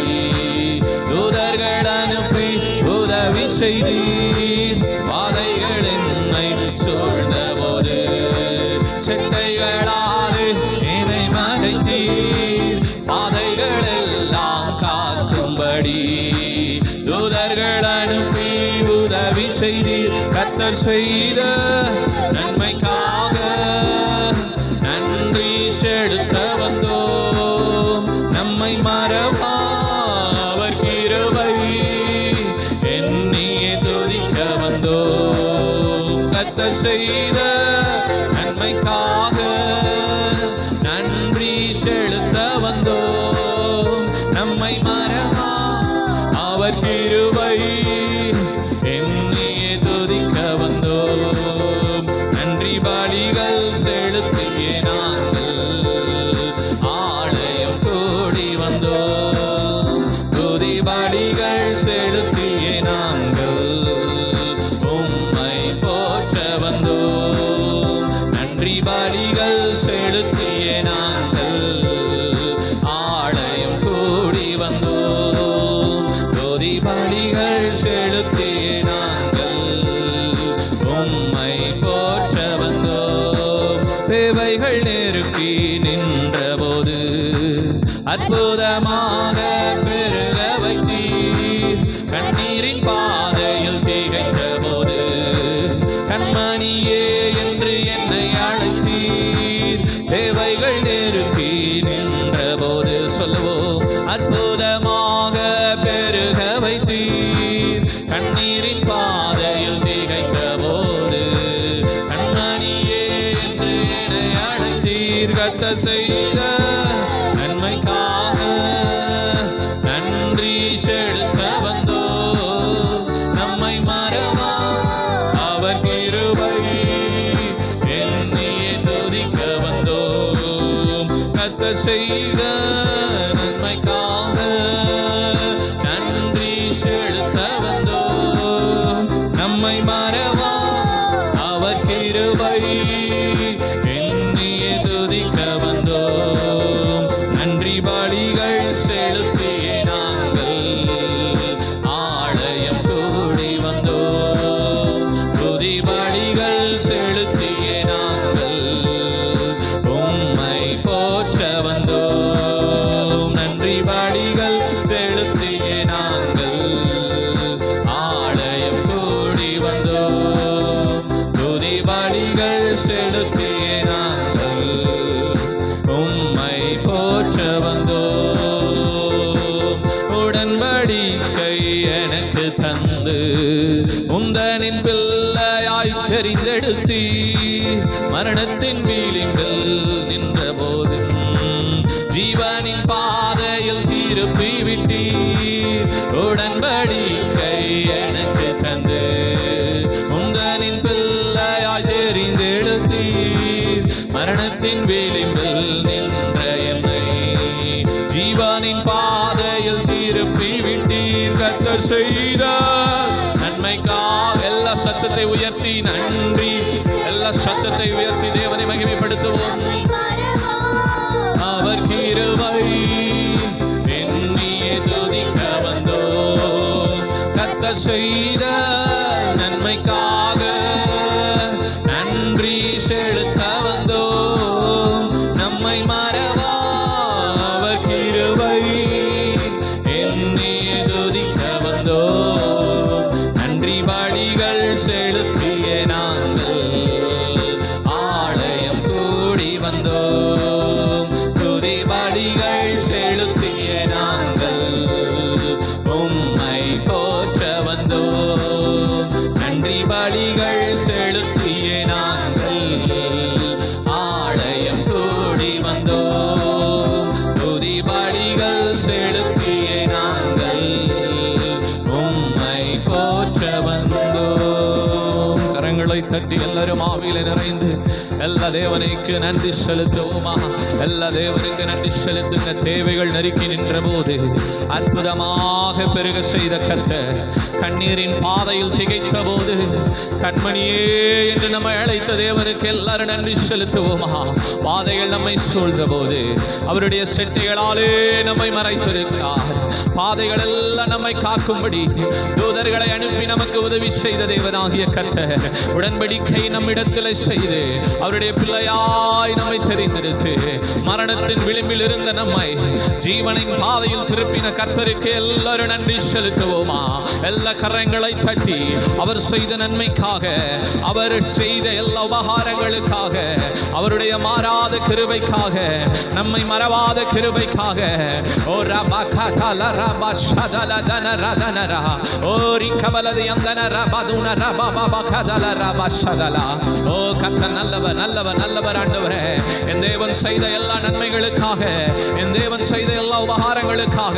தூதர்கள் அனுப்பி உதவி செய்தீர். பாதைகள் என்னை சூழ்ந்த போது செட்டைகளாலே என்னை மறைத்தீர். பாதைகள் எல்லாம் காக்கும்படி தூதர்கள் அனுப்பி உதவி செய்தீர். கர்த்தர் செய்த நன்மைக்காக நன்றி செலுத்த வந்தோ. நம்மை மறவா அவர் கிருபை எண்ணியே துதிக்க வந்தோ. கர்த்தர் செய்த நன்மைக்காக நன்றி செலுத்த வந்தோ. நம்மை மறவா அவர் கிருபை எண்ணியே துதிக்க வந்தோ. நன்றி பலிகள் செலுத்தியே நாங்கள் ஆலயம் கூடி வந்தோ. துதி பலிகள் செலுத்தியே நாங்கள் உம்மை போற்ற வந்தோ. நன்றி பலிகள் செலுத்தியே நாங்கள் ஆலயம் கூடி வந்தோ. துதி பலிகள் செலுத்தியே நாங்கள் உம்மை போற்ற வந்தோ. தேவைகள் நெருக்கி நின்ற போது அற்புதமாக பெருக வைத்தீர். கண்ணீரின் பாதையில் திகைத்த போது கண்மணியே என்று என்னை அழைத்தீர். தேவைகள் நெருக்கி நின்ற போது சொல்லுவோம் அற்புதமாக பெருக வைத்தீர். கண்ணீரின் பாதையில் திகைத்த போது கண்மணியே என்று என்னை அழைத்தீர். கர்த்தர் செய்த நன்மைக்காக நன்றி செலுத்த வந்தோ. நம்மை மறவா அவர் கிருபை எண்ணியே துதிக்க வந்தோ. கர்த்தர் செய்த நன்மைக்காக நன்றி செலுத்த வந்தோ. நம்மை மறவா அவர் கிருபை எண்ணியே போற்ற வந்தோ. உடன்படிக்கை எனக்கு தந்து உந்தனின் பிள்ளையாய் தெரிந்தெடுத்தி மரணத்தின் விளிம்பில் நின்ற போதும் ஜீவனின் பாதையில் திருப்பி விட்டீர். உடன்படிக்கை எனக்கு தந்து உந்தனின் பிள்ளையாய் தெரிந்தெடுத்தீர் மரணத்தின் விளிம்பில் நின்ற என்னை ஜீவனின் பாதையில் திருப்பி விட்டீர். கர்த்தர் செய்த நன்மைக்காக எல்லா சத்தத்தை உயர்த்தி நன்றி, எல்லா சத்தத்தை உயர்த்தி தேவனை மகிமைப்படுத்துவோம். அவர் கிருபை எண்ணியே துதிக்க வந்தோ. கர்த்தர் செய்த நன்மைக்காக நன்றி செலுத்த வந்தோ. நம்மை மறவா அவர் கிருபை எண்ணியே துதிக்க வந்தோ. நன்றி பலிகள் செலுத்திய நாங்கள் ஆலயம் கூடி வந்தோம். துதி பலிகள் செலுத்திய நாங்கள் உம்மை போற்ற வந்தோம். நன்றி பலிகள் செலுத்திய நாங்கள் ஆலயம் கூடி வந்தோம். துதி பலிகள் செலுத்திய நாங்கள் உம்மை போற்ற வந்தோம். கரங்களை தட்டி எல்லாரும் ஆவியிலே நிறைந்து எல்லா தேவனுக்கு நன்றி செலுத்துவோமா? எல்லா தேவனுக்கு நன்றி செலுத்துங்க. தேவைகள் நெருக்கி நின்ற போது அற்புதமாக பெருக செய்த கர்த்தர், கண்ணீரின் பாதையில் திகைத்த போது கண்மணியே என்று நம்மை அழைத்த தேவனுக்கு எல்லாரும் நன்றி செலுத்துவோமா? பாதைகள் நம்மை சூழ்ந்த போது அவருடைய செட்டைகளாலே நம்மை மறைத்திருக்கிறார். பாதைகள் எல்லாம் நம்மை காக்கும்படி தூதர்களை அனுப்பி நமக்கு உதவி செய்த தேவனாகிய கர்த்தர் உடன்படிக்கை நம்மிடத்தில் செய்து அவருடைய பிள்ளையாய் நம்மை தெரிந்தெடுத்து மரணத்தின் விளிம்பில் இருந்த நம்மை ஜீவனின் பாதையில் திருப்பின கர்த்தருக்கு எல்லாரும் நன்றி செலுத்துவோமா? எல்லா கரங்களை தட்டி அவர் செய்த நன்மைக்காக, அவர் செய்த எல்லா உபகாரங்களுக்காக, அவருடைய மாறாத கிருபைக்காக, நம்மை மறவாத கிருபைக்காக, ஓ ரபா கதல ரபா ஷதல தன ரதனரா ஓ ரிகவலதி அந்தன ரபதுன ரபா பபா கதல ரபா ஷதல. ஓ கர்த்தர் நல்லவர், நல்லவர், நல்லவர் ஆண்டவரே. என் தேவன் செய்த எல்லா நன்மைகளுக்காக, என் தேவன் செய்த எல்லா உபகாரங்களுக்காக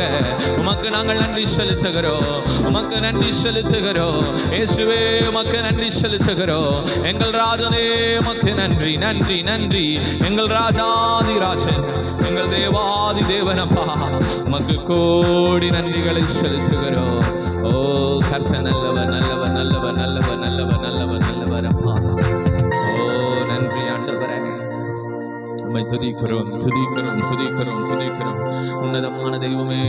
உமக்கு நாங்கள் நன்றி செலுத்துகிறோம். உமக்கு நன்றி செலுத்துகிறோம் இயேசுவே, உமக்கு நன்றி செலுத்துகிறோம். எங்கள் ராஜனே உமக்கு நன்றி, நன்றி, நன்றி. எங்கள் ராஜாதி ராஜன், எங்கள் தேவாதி தேவனப்பா, உமக்கு கோடி நன்றிகளை செலுத்துகிறோம். ஓ கர்த்தர் நல்லவர், நல்லவர், நல்லவர், நல்லவர், நல்லவர், நல்லவர், நல்லவர் அப்பா. ஓ நன்றி ஆண்டவரே, உம்மை துதிக்கிறோம், துதிக்கிறோம், துதிக்கிறோம், துதிக்கிறோம். உன்னதமான தெய்வமே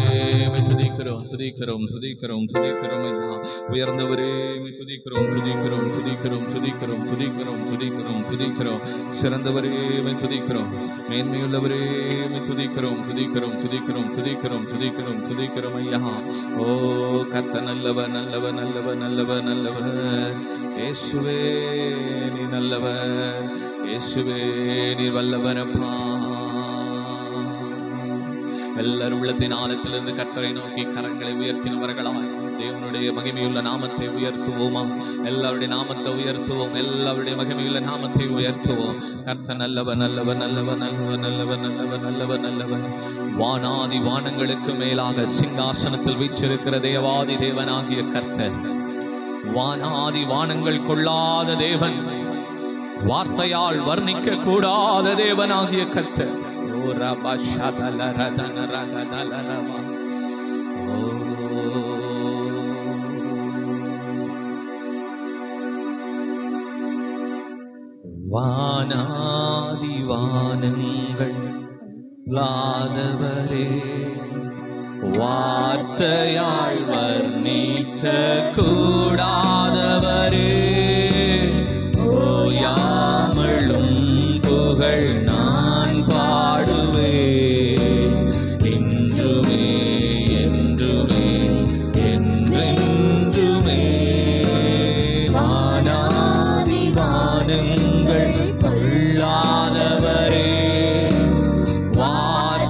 துதிக்கிறோம், துதிக்கிறோம், துதிக்கிறோம், துதிக்கிறோம். ஐயா உயர்ந்தவரே துதிக்கிறோம், துதிக்கிறோம், துதிக்கிறோம், துதிக்கிறோம், துதிக்கிறோம், துதிக்கிறோம், துதிக்கிறோம். சிறந்தவரே துதிக்கிறோம், மேன்மையுள்ளவரே துதிக்கிறோம், துதிக்கிறோம், துதிக்கிறோம், துதிக்கிறோம், துதிக்கிறோம், துதிக்கிறோம். ஐயா ஓ கர்த்தர் நல்லவர், நல்லவர், நல்லவர், நல்லவர், நல்லவர். இயேசுவே நீ நல்லவர், இயேசுவே நீ வல்லவரப்பா. எல்லாரும் உள்ளத்தின் ஆழத்திலிருந்து கர்த்தரை நோக்கி கரங்களை உயர்த்தினவர்களாய் தேவனுடைய மகிமையுள்ள நாமத்தை உயர்த்துவோமா? எல்லாருடைய நாமத்தை உயர்த்துவோம், எல்லாருடைய மகிமையுள்ள நாமத்தை உயர்த்துவோம். கர்த்தர் நல்லவர், நல்லவர், நல்லவர், நல்லவர், நல்லவர், நல்லவர், நல்லவர், நல்லவர். வானாதி வானங்களுக்கு மேலாக சிங்காசனத்தில் வீற்றிருக்கிற தேவாதி தேவனாகிய கர்த்தர், வானாதி வானங்கள் கொள்ளாத தேவன், வார்த்தையால் வர்ணிக்க கூடாத தேவனாகிய கர்த்தர். ஓ ரபா ஷதல ரதன ரகதல ரபா. ஓ வானாதி வானங்கள் லாதவரே, வார்த்தையால் வர்ணிக்க கூடாதவரே, ஓயாமலும் புகழ் நான் பாடுவேன் என்றுமே, என்றுமே, என்றென்றுமே. வானாதி வானங்கள் கொள்ளாதவரே, வார்த்தையால்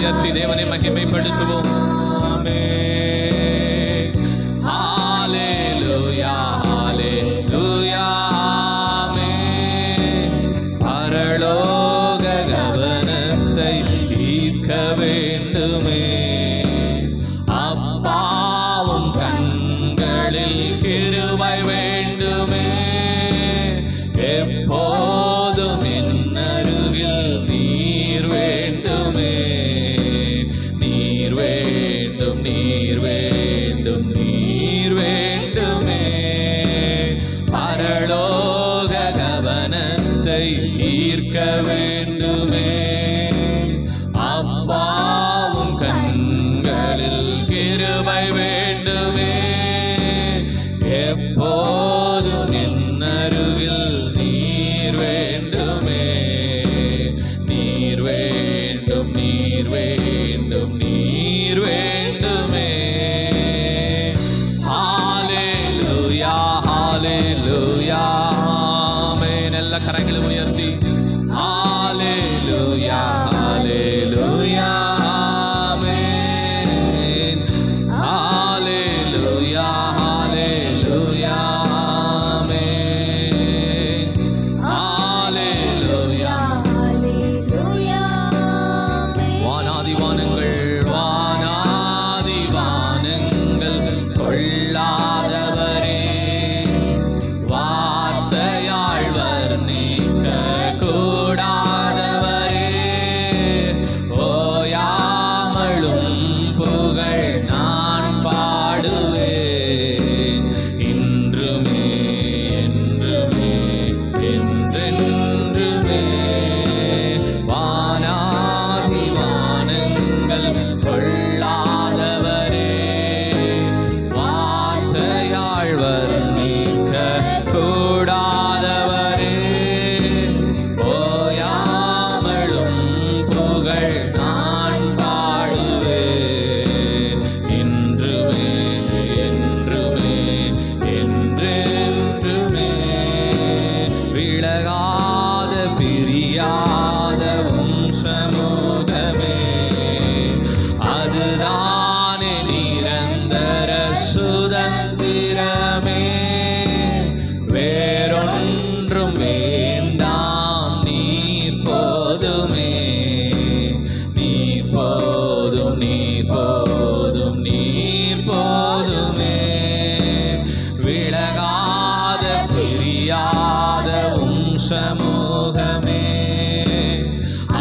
உயர்த்தி தேவனை மகிமைப்படுத்துவோம். ஆமென். ஹalleluya ஹalleluya ஆமென். பரலோக கவனத்தை ஈர்க்க வேண்டுமே, அப்பாவும் கண்களில் கிருபை வேண்டுமே, எப்போதும் என் அருகில் நீர் வேண்டுமே, நீர் வேண்டும் நீர் வேண்டும் நீர் வேண்டுமே, பரலோக கவனத்தை ஈர்க்க வேண்டுமே, அப்பாவும் கண்களில் கிருபை வேண்டுமே, எப்போதும் என் அருகில் நீர் வேண்டுமே, நீர் வேண்டும் நீர் வேண்டும் நீர் வேண்டுமே. ஹalleluya ஹalleluya ஆமென். எல்லா கரங்களும் உயர்த்தி ஹalleluya ஹalleluya ஆமென். ஹalleluya ஹalleluya ஆமென். ஹalleluya. வானாதி வானங்கள் வானாதி வானங்கள் கொள்ளாதவரே, வார்த்தையால் வர்ணிக்க கூடாதவரே, ஓயாமலும் புகழ் நான் பாடுவேன், இன்றுமே என்றுமே என்றென்றுமே. வானாதி வானங்கள் கொள்ளாதவரே, வார்த்தையால் வர்ணிக்க கூடாதவரே, ஓயாமலும் புகழ் நான் பாடுவேன், இன்றுமே என்றுமே என்றென்றுமே. விலகாத பிரியாத சமூகமே, அதுதானே நிரந்தர சுதந்திரமே, வேறொன்றும் வேண்டாம் நீர் போதுமே, நீர் போதும் நீர் போதும் நீர் போதுமே. விலகாத பிரியாத சமூகமே,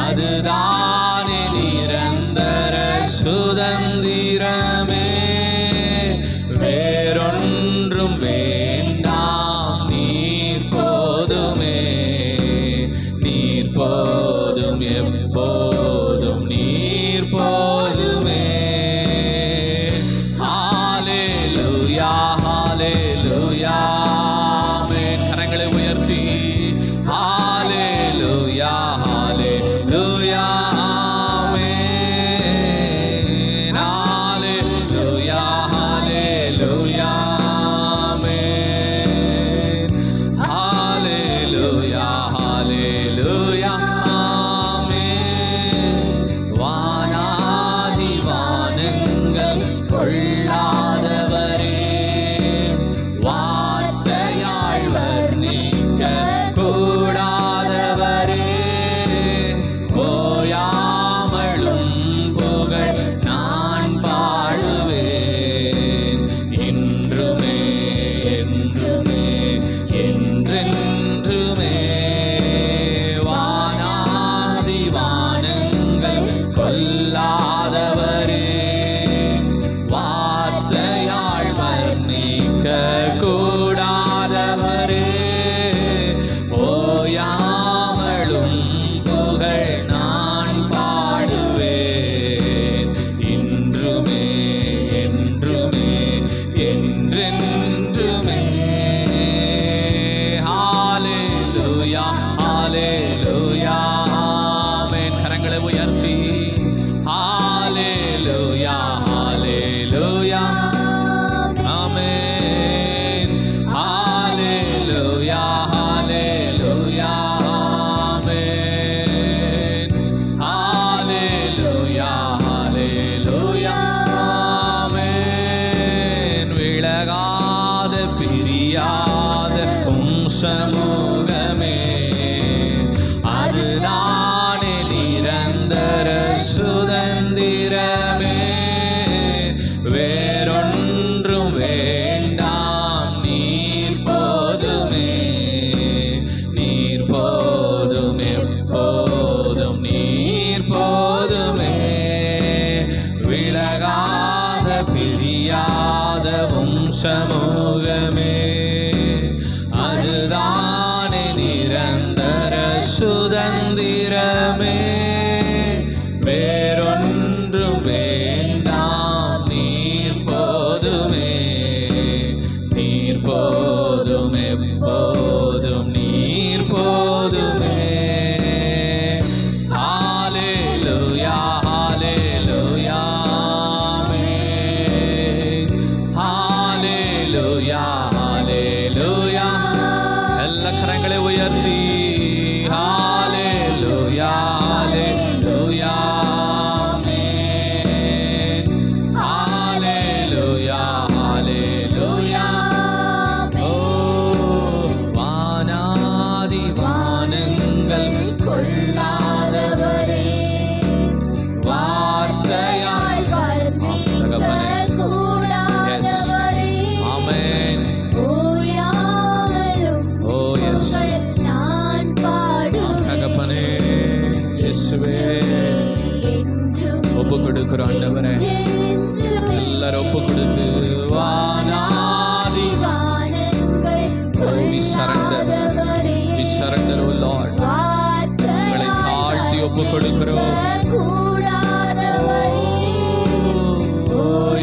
அதுதானே நிரந்தர சுதந்திரமே, வேறொன்றும் வேண்டாம் நீர் போதுமே, நீர் போதும் எப்போதும் நீர் போதுமே. ஹalleluya ஹalleluya ஆமென். கரங்களை உயர்த்தி ஹalleluya ஹalleluya ஆமென். ஹalleluya ஹalleluya ஆமென். ஹalleluya ஹalleluya ஆமென். வானாதி வானங்கள் கொள்ளாதவரே, வார்த்தையால் வர்ணிக்க கூடாதவரே, ஓயாமலும் புகழ் நான் பாடுவேன், இன்றுமே என்றுமே என்றென்றுமே. வானாதி வானங்கள் கொள்ளாதவரே, வார்த்தையால் வர்ணிக்க கூடாதவரே, ஓயாமலும் புகழ் நான் பாடுவேன், இன்றுமே என்றுமே என்றென்றுமே. ஹalleluya ஹalleluya ஆமென். கரங்களை உயர்த்தி ஹalleluya ஹalleluya ஆமென். பிரியாத உம் சமூகமே, அதுதானே நிரந்தர சுதந்திரமே. வேறொன்றும் வேண்டாம், நீர் போதுமே, நீர் போதும், எப்போதும் நீர் போதுமே. விலகாத பிரியாத உம் சமூகமே, அதுதானே நிரந்தர சுதந்திரமே. வேறொன்றும் வேண்டாம், நீர் போதுமே, நீர் போதும், எப்போதும் நீர் போதுமே. ஹalleluya, ஹalleluya, ஆமென். ஹalleluya, ஹalleluya. எல்லா கரங்களை உயர்த்தி ஹalleluya, ஹalleluya, ஆமென். ஹalleluya, ஹalleluya. ஓ வானாதி வானங்கள் கொள்ளாதவரே, வார்த்தையால் வர்ணிக்க கூடாதவரே, ஆமென். ஓயாமலும் ஓ எஸ் புகழ் நான் பாடுவேன். தகப்பனே, இயேசுவே என்றும் ஒப்பு கொடுக்கிறோம் ஆண்டவரே. என்றும் எல்லாரும் ஒப்பு கொடுத்து வானாதி வானங்கள் we surrender, கொள்ளாதவரே, we surrender, oh Lord. உங்களை தாழ்த்தி ஒப்பு கொடுக்கிறோம். கூடாதவரே,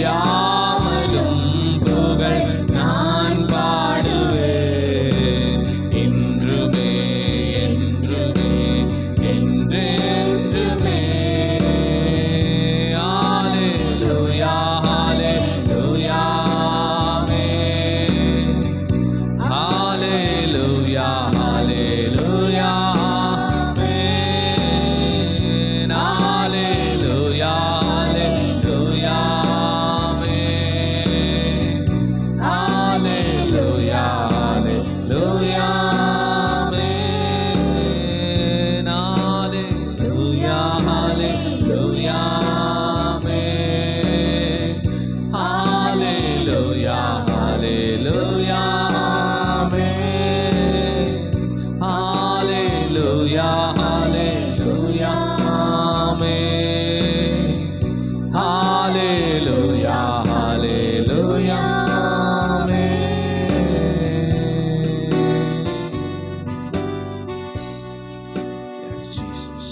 ஓயாமலும் புகழ் நான் பாடுவேன். என்றுமே, என்றுமே, என்றென்றுமே. ஹalleluya, ஹalleluya, ஆமென். ஹalleluya, ஹalleluya, ஆமென். ஹalleluya, ஹalleluya, ஆமென். ஹalleluya, ஹalleluya, ஆமென். ஹalleluya, ஹalleluya, ஆமென். ஹalleluya, ஹalleluya, ஆமென். ஹalleluya, ஹalleluya, ஆமென். ஹalleluya, ஹalleluya, ஆமென். Yes, Jesus.